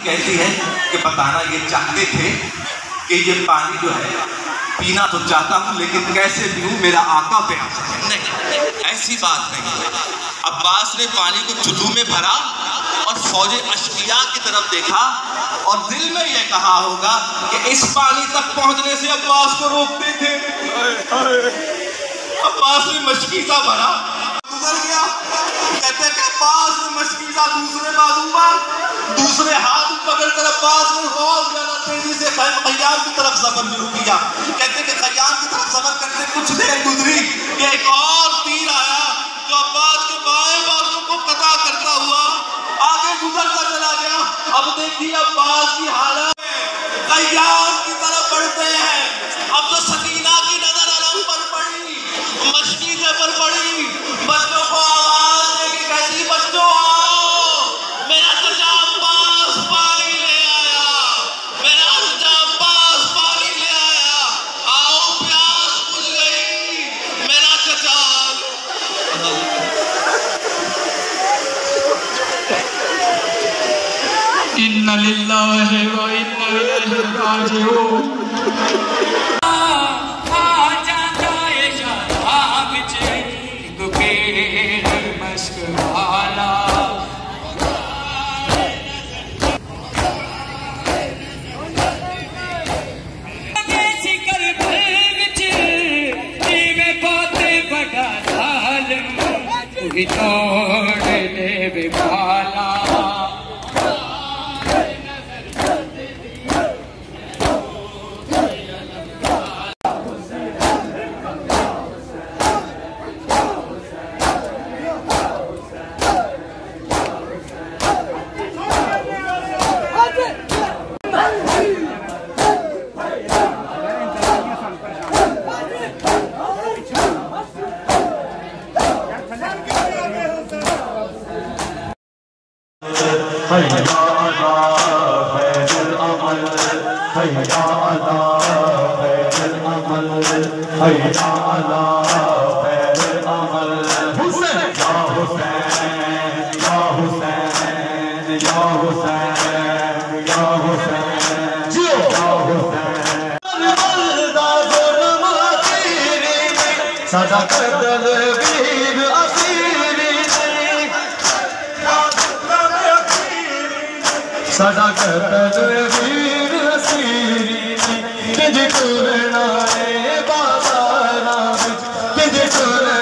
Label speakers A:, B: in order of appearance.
A: कहती है कि बताना ये चाहते थे कि ये पानी जो है पीना तो चाहता हूँ लेकिन कैसे पीऊँ, मेरा आका प्यासा है। नहीं, ऐसी बात नहीं। अब्बास ने पानी को चुल्लू में भरा और फौजे अशकिया की तरफ देखा और दिल में यह कहा होगा कि इस पानी तक पहुंचने से अब्बास को रोकते थे। अब्बास ने मशकीज़ा भरा, गुजर गया। कहते कि अब्बास ने मशकीज़ा दूसरे बाजू पर, दूसरे हाथ पकड़ कर अब्बास ने बहुत ज्यादा तेजी से खयाम की तरफ सफर शुरू किया। कहते कि खयाम की तरफ सफर करते कुछ देर गुजरी कि एक और तीर आया जो अब्बास के बाएं बाजू को कता करता हुआ आगे गुजरता चला गया। अब देखिए अब्बास की हालत, खयाम की तरफ बढ़ते हैं। अब तो सकीना की नजर अलम पर पड़ी, मशकीज़े पर पड़ी, बच्चों को आवाज दे के कहती बच्चों आओ, मेरा चचा अब्बास पानी ले आया, मेरा चचा अब्बास पानी ले आया, आओ प्यास बुझ गई, मेरा चचा।
B: इन्ना लिल्लाहि व इन्ना इलैहि राजिऊन। तोड़ ले बेपाला
C: सजा कर वीर असीरी सजा कर वीर असीरी किंज करना है बाबा किंज करना